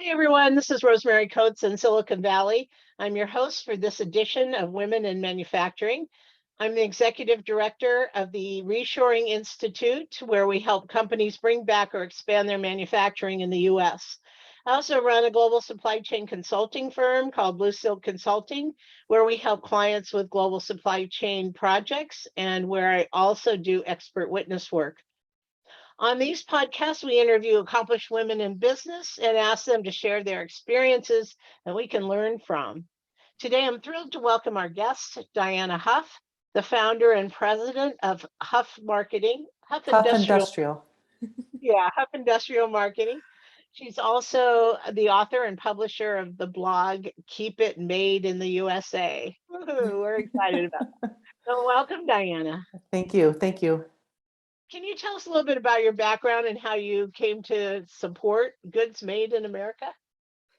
Hi, everyone. This is Rosemary Coates in Silicon Valley. I'm your host for this edition of Women in Manufacturing. I'm the executive director of the Reshoring Institute, where we help companies bring back or expand their manufacturing in the US. I also run a global supply chain consulting firm called Blue Silk Consulting, where we help clients with global supply chain projects and where I also do expert witness work. On these podcasts, we interview accomplished women in business and ask them to share their experiences that we can learn from. Today, I'm thrilled to welcome our guest, Dianna Huff, the founder and president of Huff Marketing, Huff Huff Industrial, Industrial. Huff Industrial Marketing. She's also the author and publisher of the blog Keep It Made in the USA. Woo-hoo, we're excited about that. So welcome, Dianna. Thank you. Thank you. Can you tell us a little bit about your background and how you came to support goods made in America?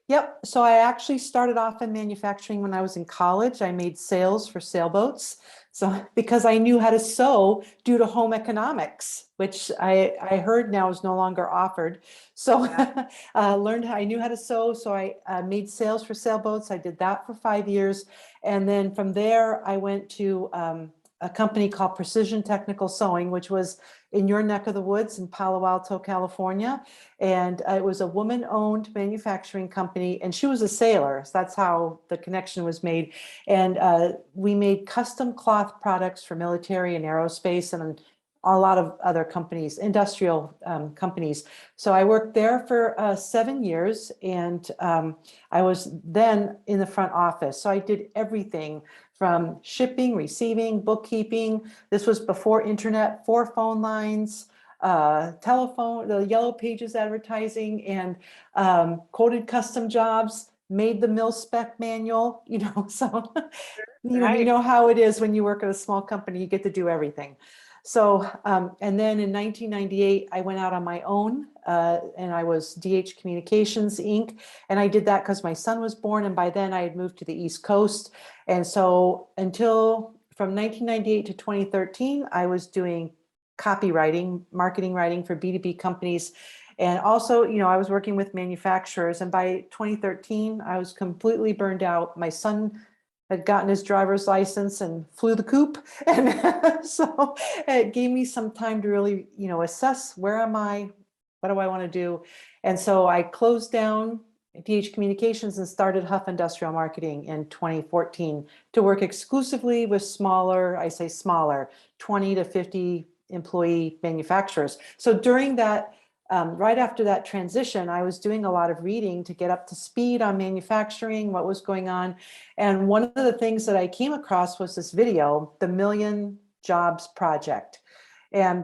Yep. So I actually started off in manufacturing when I was in college. I made sails for sailboats. So because I knew how to sew due to home economics, which I heard now is no longer offered. So learned how I knew how to sew. So I made sails for sailboats. I did that for 5 years. And then from there, I went to a company called Precision Technical Sewing, which was in your neck of the woods in Palo Alto, California. And it was a woman-owned manufacturing company, and she was a sailor. So that's how the connection was made. And we made custom cloth products for military and aerospace and a lot of other companies, industrial companies. So I worked there for 7 years, and I was then in the front office. So I did everything from shipping, receiving, bookkeeping. This was before internet, 4 phone lines, telephone, the Yellow Pages advertising, and quoted custom jobs, made the mil spec manual, so you know how it is when you work at a small company, you get to do everything. So, and then in 1998, I went out on my own and I was DH Communications, Inc. And I did that because my son was born. And by then I had moved to the East Coast. And so until from 1998 to 2013, I was doing copywriting, marketing writing for B2B companies. And also, I was working with manufacturers. And by 2013, I was completely burned out. My son had gotten his driver's license and flew the coop. And so it gave me some time to really, assess where am I, what do I want to do? And so I closed down DH Communications and started Huff Industrial Marketing in 2014 to work exclusively with smaller, I say smaller, 20 to 50 employee manufacturers. So during that, right after that transition, I was doing a lot of reading to get up to speed on manufacturing, what was going on. And one of the things that I came across was this video, the Million Jobs Project. And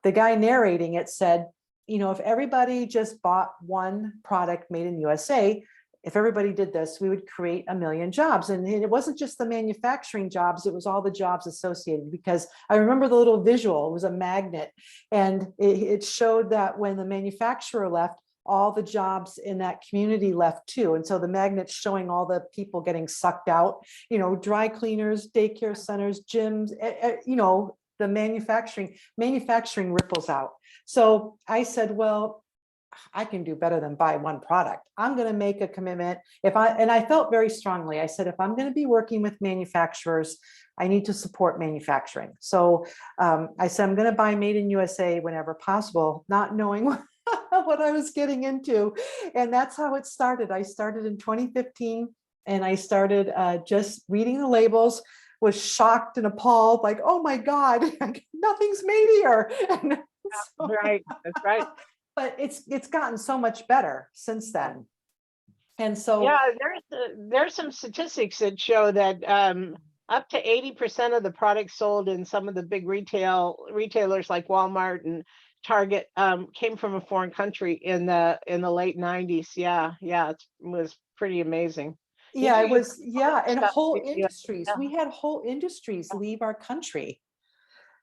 the guy narrating it said, if everybody just bought one product made in USA, if everybody did this, we would create 1 million jobs. And it wasn't just the manufacturing jobs, it was all the jobs associated, because I remember the little visual, it was a magnet. And it showed that when the manufacturer left, all the jobs in that community left too. And so the magnet's showing all the people getting sucked out, dry cleaners, daycare centers, gyms, the manufacturing ripples out. So I said, well, I can do better than buy one product. I'm going to make a commitment. And I felt very strongly, I said, if I'm going to be working with manufacturers, I need to support manufacturing. So I said, I'm going to buy Made in USA whenever possible, not knowing what I was getting into. And that's how it started. I started in 2015 and I started just reading the labels, was shocked and appalled, like, oh my God, nothing's made here. And so, right, that's right. But it's gotten so much better since then. And so there's some statistics that show that up to 80% of the products sold in some of the big retailers like Walmart and Target came from a foreign country in the late 90s. It was pretty amazing. Yeah, it was. Yeah, and whole industries. We had whole industries leave our country.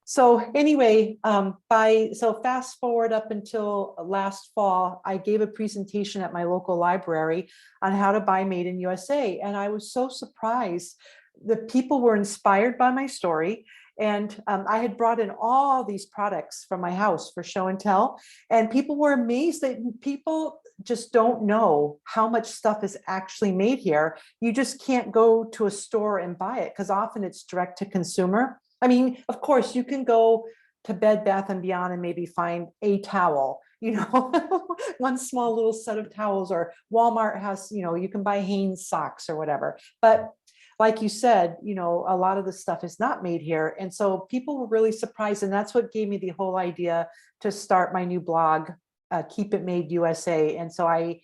So anyway, so fast forward up until last fall, I gave a presentation at my local library on how to buy Made in USA. And I was so surprised that people were inspired by my story. And I had brought in all these products from my house for show and tell. And people were amazed that people just don't know how much stuff is actually made here. You just can't go to a store and buy it because often it's direct to consumer. I mean, of course, you can go to Bed Bath and Beyond and maybe find a towel, one small little set of towels, or Walmart has, you can buy Hanes socks or whatever. But like you said, a lot of the stuff is not made here. And so people were really surprised. And that's what gave me the whole idea to start my new blog, Keep It Made USA. And so I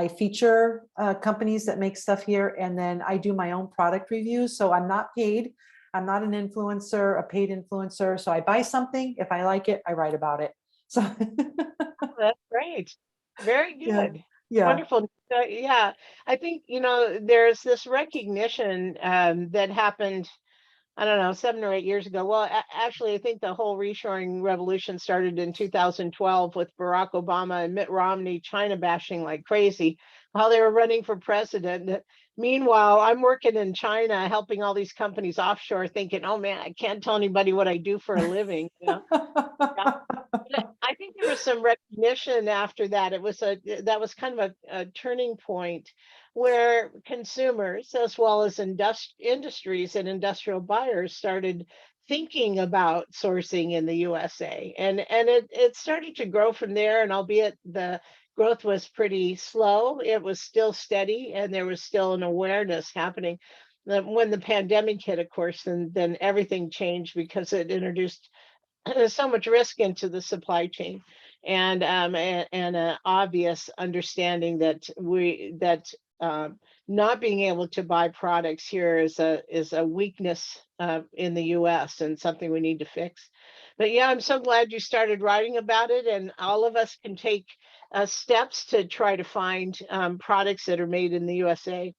feature companies that make stuff here, and then I do my own product reviews. So I'm not paid. I'm not an influencer, a paid influencer. So I buy something. If I like it, I write about it. So Oh, that's great. Very yeah, good. yeah. Wonderful. Yeah, I think, there's this recognition that happened, I don't know, 7 or 8 years ago. Well, actually, I think the whole reshoring revolution started in 2012 with Barack Obama and Mitt Romney China bashing like crazy while they were running for president. Meanwhile, I'm working in China, helping all these companies offshore, thinking, oh man, I can't tell anybody what I do for a living. Yeah. I think there was some recognition after that. That was kind of a turning point where consumers, as well as industries and industrial buyers, started thinking about sourcing in the USA, and it started to grow from there. And albeit the growth was pretty slow, it was still steady, and there was still an awareness happening. When the pandemic hit, of course, then everything changed because it introduced so much risk into the supply chain, and an obvious understanding that not being able to buy products here is a weakness in the US and something we need to fix. But yeah, I'm so glad you started writing about it, and all of us can take steps to try to find products that are made in the USA.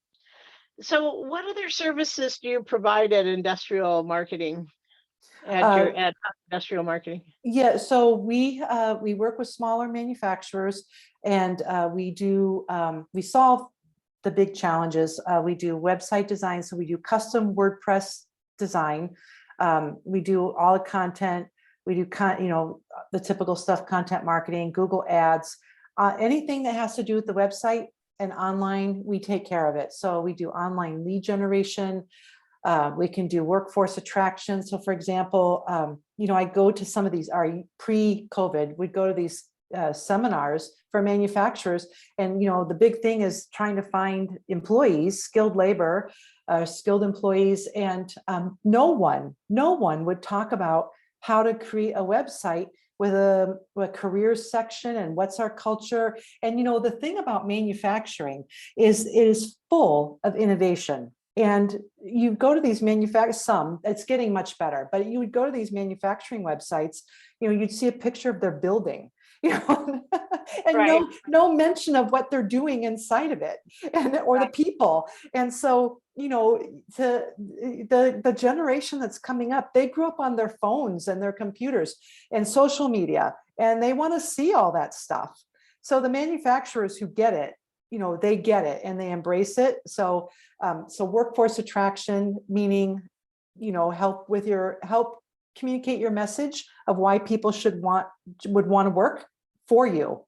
So what other services do you provide at industrial marketing, Uh, at industrial marketing? Yeah, so we work with smaller manufacturers, and we solve the big challenges. We do website design, so we do custom WordPress design. We do all the content. We do the typical stuff: content marketing, Google Ads, anything that has to do with the website and online. We take care of it. So we do online lead generation. We can do workforce attraction. So for example, I go to some of these, pre-COVID, we'd go to these seminars for manufacturers. And, the big thing is trying to find employees, skilled labor, skilled employees. And no one would talk about how to create a website with a careers section and what's our culture. And, the thing about manufacturing is it is full of innovation. And you go to these it's getting much better, but you would go to these manufacturing websites, you'd see a picture of their building, and Right. no mention of what they're doing inside of it, or the Right. people. And so, to the generation that's coming up, they grew up on their phones and their computers and social media, and they want to see all that stuff. So the manufacturers who get it, they get it and they embrace it. So workforce attraction, meaning, help communicate your message of why people would want to work for you.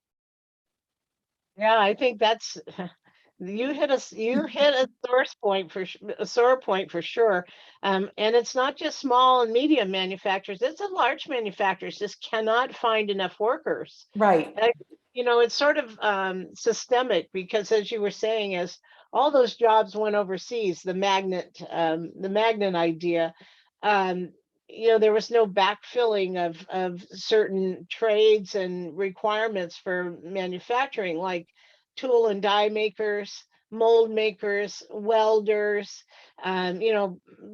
Yeah, I think that's you hit a sore point for sure. And it's not just small and medium manufacturers; it's the large manufacturers just cannot find enough workers. Right. And it's sort of systemic, because as you were saying, as all those jobs went overseas, the magnet idea, um, there was no backfilling of certain trades and requirements for manufacturing, like tool and die makers, mold makers, welders,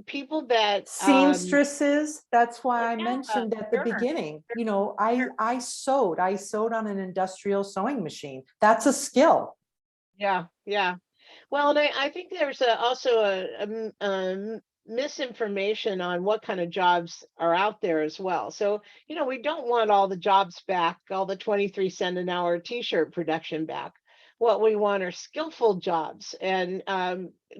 people that, Seamstresses. That's why I yeah, mentioned at the sure, beginning, sure. I sewed on an industrial sewing machine. That's a skill. Yeah, yeah. Well, and I think there's also misinformation on what kind of jobs are out there as well. So, we don't want all the jobs back, all the 23 cent an hour t-shirt production back. what we want are skillful jobs, and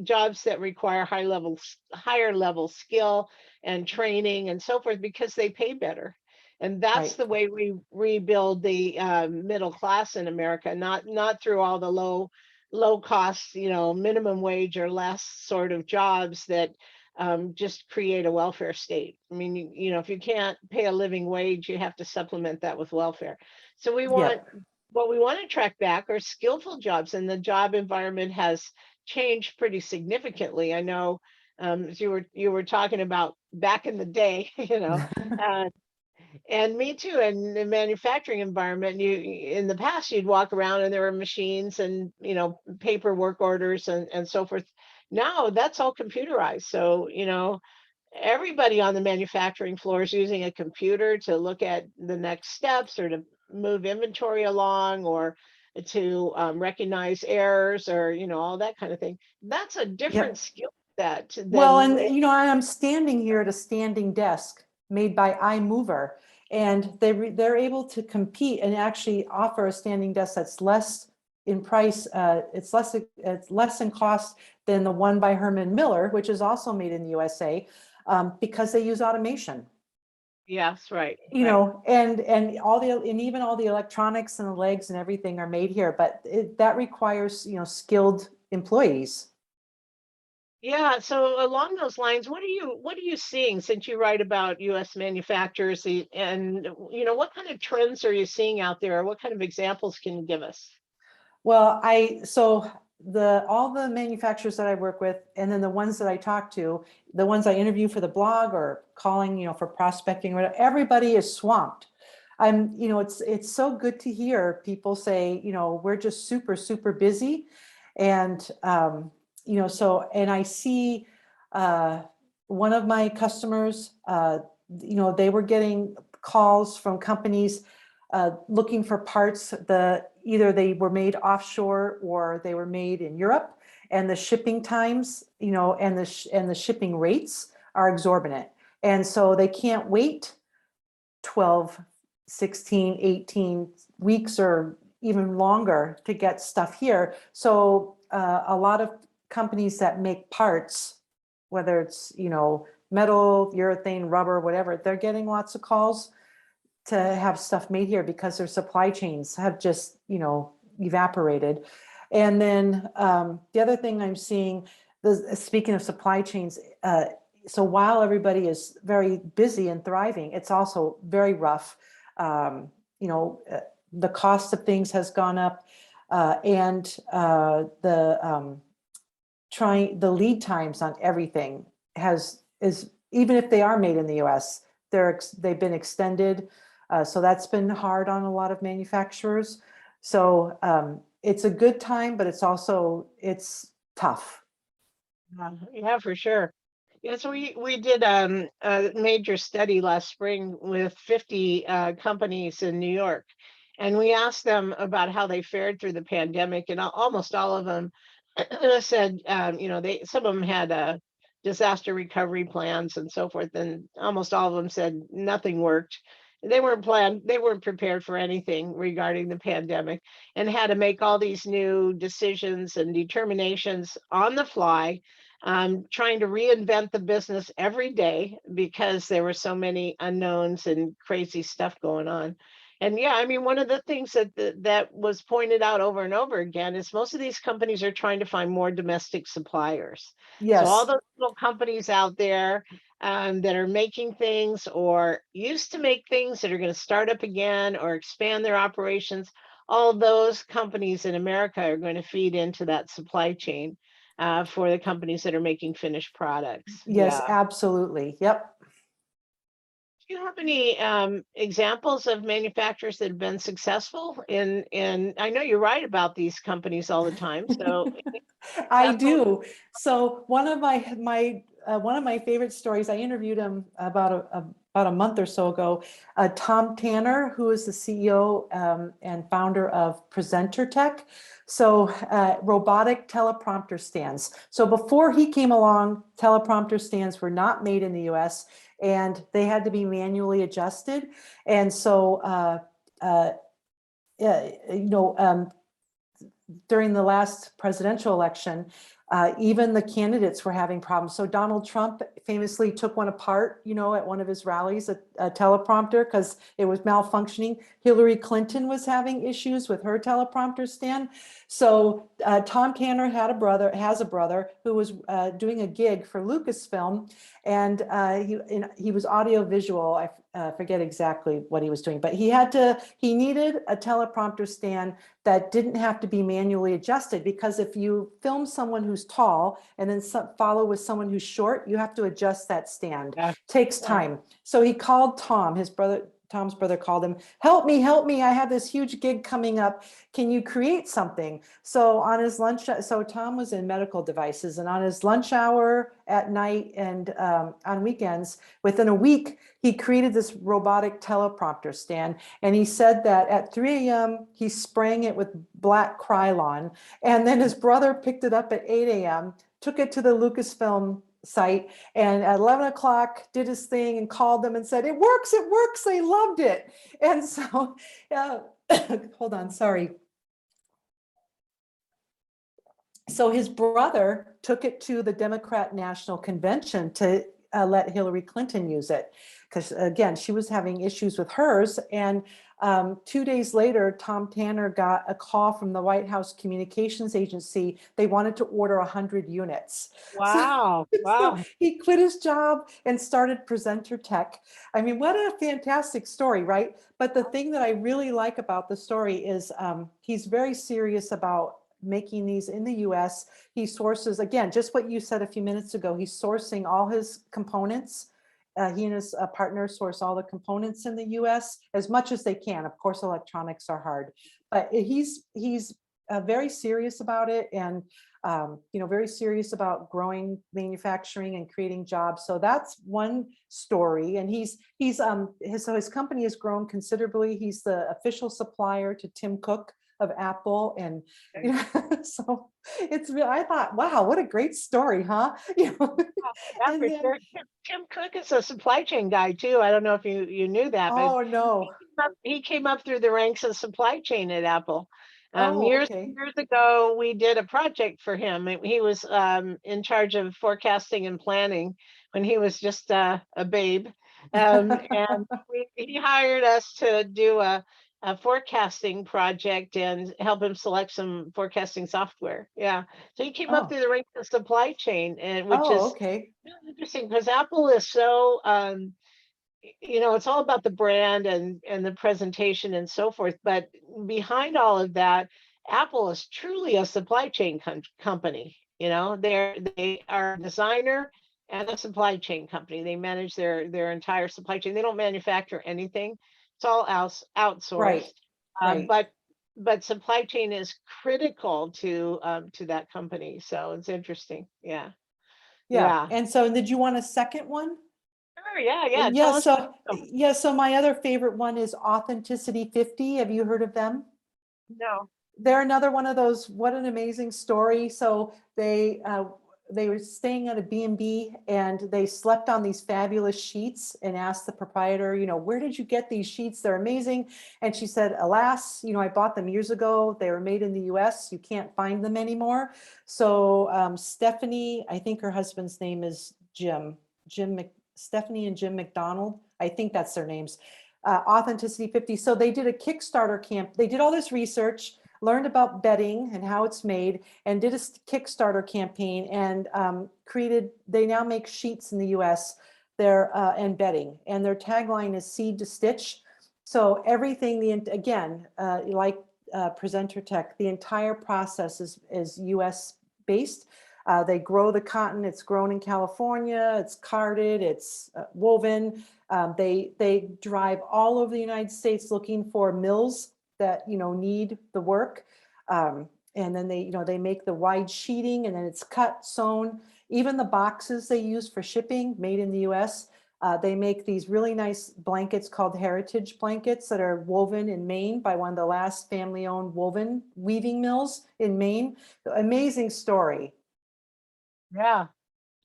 jobs that require higher level skill and training and so forth, because they pay better. And that's Right. the way we rebuild the middle class in America, not through all the low cost, minimum wage or less sort of jobs that just create a welfare state. I mean, if you can't pay a living wage, you have to supplement that with welfare. So Yep. what we want to track back are skillful jobs, and the job environment has changed pretty significantly. I know, as you were talking about back in the day, uh, and me too. In the manufacturing environment, in the past you'd walk around and there were machines and paperwork orders and so forth. Now that's all computerized. So everybody on the manufacturing floor is using a computer to look at the next steps, or to move inventory along, or to recognize errors, or all that kind of thing. That's a different Yep. skill set Well, than. and I'm standing here at a standing desk made by iMover, and they're able to compete and actually offer a standing desk that's less in price. It's less in cost than the one by Herman Miller, which is also made in the USA, because they use automation. Yes, right. And even all the electronics and the legs and everything are made here, but that requires skilled employees. Yeah, so along those lines, what are you seeing, since you write about US manufacturers, and what kind of trends are you seeing out there? Or what kind of examples can you give us? Well, so all the manufacturers that I work with, and then the ones that I talk to, the ones I interview for the blog or calling, for prospecting, or whatever, everybody is swamped. It's so good to hear people say, we're just super, super busy. And, and I see, one of my customers, they were getting calls from companies looking for parts. Either they were made offshore or they were made in Europe, and the shipping times, and the shipping rates are exorbitant. And so they can't wait 12, 16, 18 weeks or even longer to get stuff here. So a lot of companies that make parts, whether it's, metal, urethane, rubber, whatever, they're getting lots of calls to have stuff made here because their supply chains have just, evaporated. And then the other thing I'm seeing, speaking of supply chains, so while everybody is very busy and thriving, it's also very rough. The cost of things has gone up, and the lead times on everything is, even if they are made in the US, they've been extended. So that's been hard on a lot of manufacturers. So it's a good time, but it's tough. Yeah, for sure. Yes, we did a major study last spring with 50 companies in New York, and we asked them about how they fared through the pandemic, and almost all of them said, some of them had disaster recovery plans and so forth, and almost all of them said nothing worked. They weren't prepared for anything regarding the pandemic, and had to make all these new decisions and determinations on the fly, trying to reinvent the business every day because there were so many unknowns and crazy stuff going on. And yeah, I mean, one of the things that was pointed out over and over again is most of these companies are trying to find more domestic suppliers. So all Yes. those little companies out there that are making things, or used to make things, that are going to start up again or expand their operations, all those companies in America are going to feed into that supply chain for the companies that are making finished products. Yes, Yeah. absolutely. Yep. Do you have any examples of manufacturers that have been successful in I know you write about these companies all the time, so I example. do. So one of my favorite stories, I interviewed him about a month or so ago. Tom Tanner, who is the CEO and founder of Presenter Tech. So robotic teleprompter stands. So before he came along, teleprompter stands were not made in the US, and they had to be manually adjusted. And so uh, you know, during the last presidential election, even the candidates were having problems. So Donald Trump famously took one apart, at one of his rallies, a teleprompter, because it was malfunctioning. Hillary Clinton was having issues with her teleprompter stand. So Tom Tanner has a brother who was doing a gig for Lucasfilm, and he was audio visual. I forget exactly what he was doing, but he needed a teleprompter stand that didn't have to be manually adjusted, because if you film someone who's tall and then follow with someone who's short, you have to adjust that stand. Yeah. Takes time. So he called Tom's brother called him, help me, I have this huge gig coming up. Can you create something? So on his lunch, so Tom was in medical devices, and on his lunch hour at night and on weekends, within a week, he created this robotic teleprompter stand. And he said that at 3 a.m., he spraying it with black Krylon. And then his brother picked it up at 8 a.m., took it to the Lucasfilm site, and at 11 o'clock did his thing and called them and said, it works, they loved it. And so, hold on, sorry. So his brother took it to the Democrat National Convention to let Hillary Clinton use it, because again, she was having issues with hers. And 2 days later, Tom Tanner got a call from the White House Communications Agency. They wanted to order 100 units. Wow. So, Wow. so he quit his job and started Presenter Tech. I mean, what a fantastic story, right? But the thing that I really like about the story is he's very serious about making these in the US. He sources, again, just what you said a few minutes ago, he's sourcing all his components. He and his partner source all the components in the US as much as they can. Of course, electronics are hard, but he's very serious about it, and very serious about growing manufacturing and creating jobs. So that's one story. And his company has grown considerably. He's the official supplier to Tim Cook of Apple, and so it's real. I thought, wow, what a great story, huh? Yeah, And for then, sure. Tim Cook is a supply chain guy too. I don't know if you knew that, but oh no, he came up through the ranks of supply chain at Apple. oh Years okay, years ago, we did a project for him. He was in charge of forecasting and planning when he was just a babe, and he hired us to do a forecasting project and help him select some forecasting software. Yeah, so he came up oh through the ranks of supply chain, and which oh is okay, really interesting because Apple is so it's all about the brand and the presentation and so forth, but behind all of that, Apple is truly a supply chain company. They are a designer and a supply chain company. They manage their entire supply chain. They don't manufacture anything. It's all right, outsourced. right, But supply chain is critical to that company, so it's interesting. Yeah. yeah. Yeah. And so, did you want a second one? Sure, yeah. Yeah, Tell us about so them. yeah, so my other favorite one is Authenticity 50. Have you heard of them? No. They're another one of those, what an amazing story. So they were staying at a B&B, and they slept on these fabulous sheets, and asked the proprietor, where did you get these sheets? They're amazing. And she said, alas, I bought them years ago. They were made in the US. You can't find them anymore. So Stephanie, I think her husband's name is Stephanie and Jim McDonald. I think that's their names. Authenticity 50. So they did a Kickstarter camp. They did all this research, learned about bedding and how it's made, and did a Kickstarter campaign, and they now make sheets in the US, and bedding, and their tagline is seed to stitch. So everything, again, like Presenter Tech, the entire process is US based. They grow the cotton, it's grown in California, it's carded, it's woven. They drive all over the United States looking for mills that need the work, and then they make the wide sheeting, and then it's cut, sewn. Even the boxes they use for shipping, made in the US. They make these really nice blankets called heritage blankets that are woven in Maine by one of the last family-owned weaving mills in Maine. Amazing story. Yeah.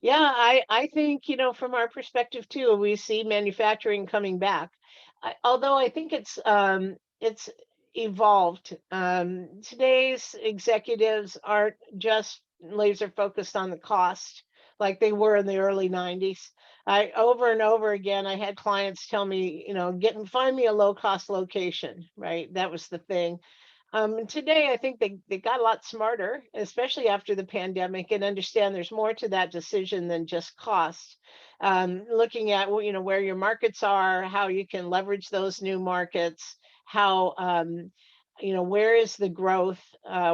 Yeah, I think, from our perspective too, we see manufacturing coming back. Although I think it's evolved. Today's executives aren't just laser focused on the cost like they were in the early 90s. I over and over again, I had clients tell me, find me a low cost location, right? That was the thing. And today, I think they got a lot smarter, especially after the pandemic, and understand there's more to that decision than just cost. Looking at where your markets are, how you can leverage those new markets, how where is the growth,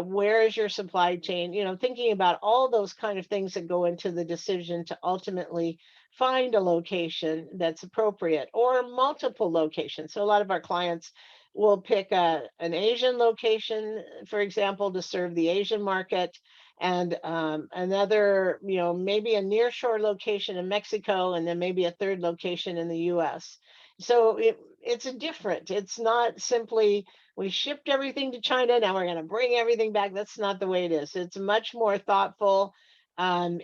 where is your supply chain, thinking about all those kind of things that go into the decision to ultimately find a location that's appropriate or multiple locations. So a lot of our clients will pick an Asian location, for example, to serve the Asian market, and another, maybe a nearshore location in Mexico, and then maybe a third location in the U.S. So it's a different. It's not simply we shipped everything to China, now we're going to bring everything back. That's not the way it is. It's much more thoughtful, and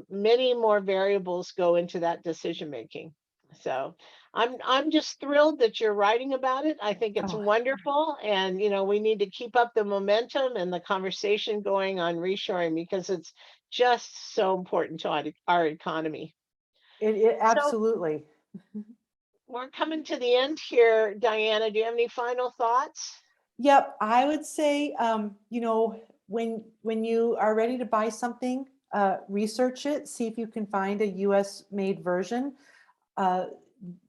many more variables go into that decision making. So I'm just thrilled that you're writing about it. I think it's Oh, wonderful, and we need to keep up the momentum and the conversation going on reshoring because it's just so important to our economy. it So absolutely. we're coming to the end here, Dianna. Do you have any final thoughts? Yep, I would say, when you are ready to buy something, research it, see if you can find a US made version. Uh,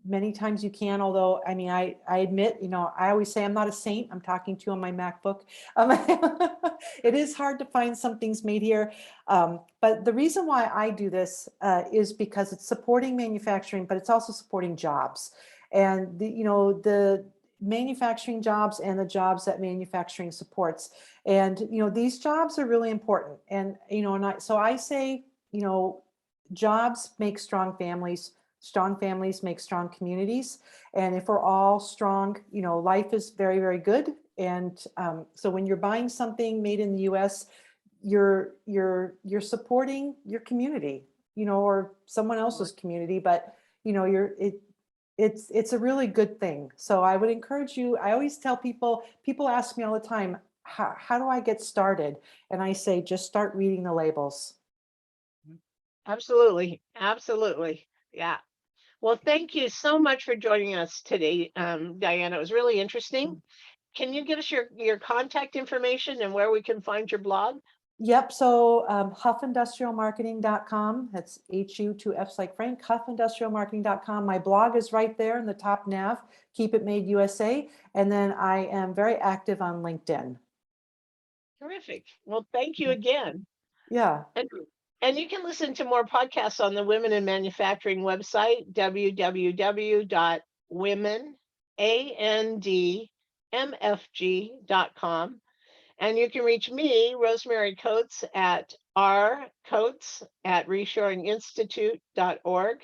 Many times you can, although, I mean, I admit, I always say I'm not a saint. I'm talking to you on my MacBook. Um, it is hard to find some things made here. But the reason why I do this is because it's supporting manufacturing, but it's also supporting jobs. And the manufacturing jobs and the jobs that manufacturing supports. And, these jobs are really important. And, so I say, jobs make strong families make strong communities. And if we're all strong, life is very, very good. And so when you're buying something made in the US, you're supporting your community, or someone else's community, but it's a really good thing. So I would encourage you. I always tell people ask me all the time, how do I get started? And I say, just start reading the labels. Absolutely. Absolutely. Yeah. Well, thank you so much for joining us today, Dianna. It was really interesting. Can you give us your contact information and where we can find your blog? Yep. So huffindustrialmarketing.com. That's HU, two F's like Frank, huffindustrialmarketing.com. My blog is right there in the top nav, Keep It Made USA. And then I am very active on LinkedIn. Terrific. Well, thank you again. Yeah. And, and you can listen to more podcasts on the Women in Manufacturing website, www.womenandmfg.com. And you can reach me, Rosemary Coates, at rcoates@reshoringinstitute.org,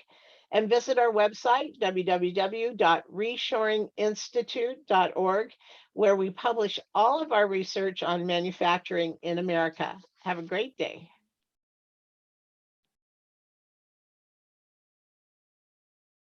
and visit our website, www.reshoringinstitute.org, where we publish all of our research on manufacturing in America. Have a great day.